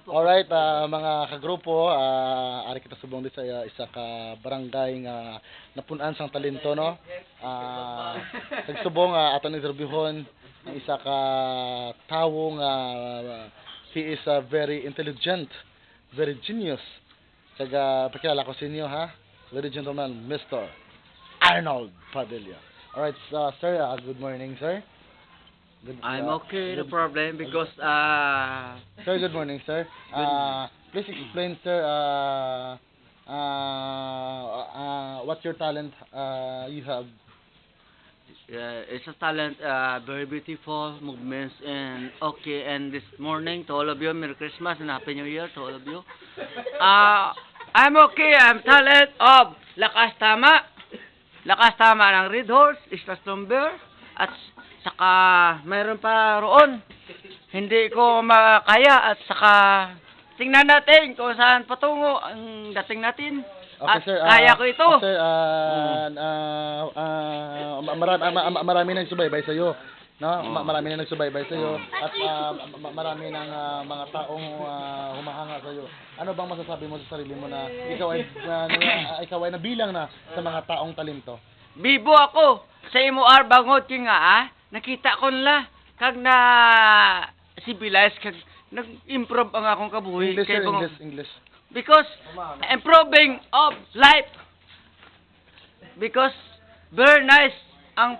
Alright, mga kagrupo, ari kita subong di sa isa ka barangay nga napunan sang talento, no? Nagsubong aton interviewon ang isa ka tawo nga he is very intelligent, very genius. Kaga pakilala ko sa inyo, ha? Ladies and gentlemen, Mr. Arnold Padilla. Alright, sir, good morning, sir. I'm okay, no problem, because Sir, good morning, sir. Please explain, sir, what your talent you have. it's a talent, very beautiful movements, and okay. And this morning to all of you, Merry Christmas and Happy New Year to all of you. I'm okay. I'm talent of Lakas Tama ng Red Horse, Islas Lumber, at saka mayroon pa roon. Hindi ko makaya, at saka tingnan natin kung saan patungo ang dating natin. Okay, At sir, kaya ko ito. Sir, marami nang subaybay sa iyo, no? Marami nang nagsubaybay sa iyo, at marami nang mga taong humahanga sa iyo. Ano bang masasabi mo sa sarili mo na ikaw ay nabilang na sa mga taong talento? Bibo ako sa MOR bangod ki nga nakita ko nila kag na civilize kag nag-improve ang akong kabuhi. English, sir, Kay English. because improving of life, because very nice ang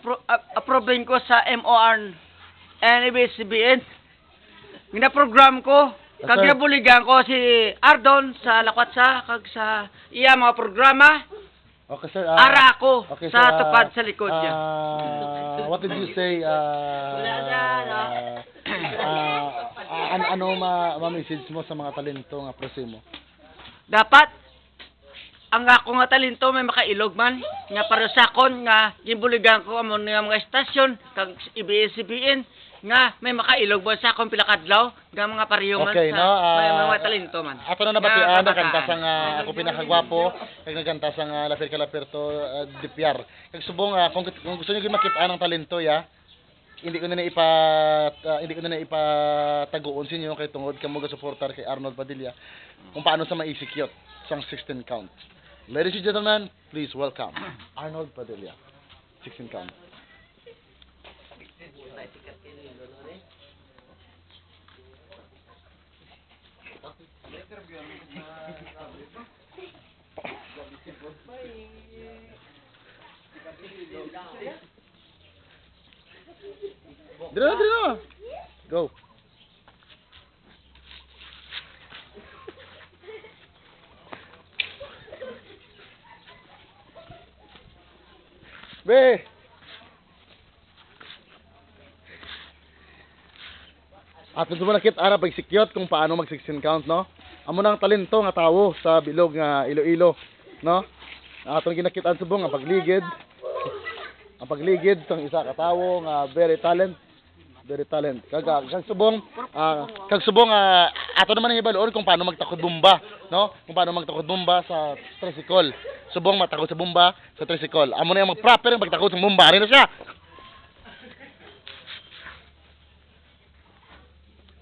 approving ko sa MOR and ABS-CBN. Gina-program ko kag Sir. nabuligan ko si Ardon sa Lakwatsa kag sa iya mga programa. Okay, sir. Ara ako okay, sa sir, tupad sa likod niya. What did you say? Ano ma-message mo sa mga talento nga prosimo? Dapat ang ako nga talento may makailog man nga para sa kon nga gibuligan ko amo nga mga estasyon kag ABS-CBN nga may makailog ba sa akong pilakadlaw nga mga pariyo man Okay, sa no? may mga talento man. Ato na nabatian na kanta sang ako pinakagwapo kag nagkanta sang Lapir Calaperto Dipiar. Kag subong kung gusto niyo makita ng talento hindi ko na ipataguon sa inyo kay tungod kamo ga suportar kay Arnold Padilla kung paano sa maisikiyot sang 16 count. Ladies and gentlemen, please welcome Arnold Padilla. 16 count. Dito na. Go. Be. Ato sa nakit ara pagsikyot kung paano mag-16 count, no? Amo nang talento nga tawo sa bilog nga Iloilo, no? Atong ginakitaan subong nga pagligid. Ang pagligid sang isa ka tawo nga very talent. Kag subong ato naman ang ibaloon kung paano magtakod bomba, no? Kung paano magtakod bomba sa tricycle. Subong matakod sa bomba sa tricycle. Amo na yung mag-proper ang pagtakod sa bomba, rin na siya.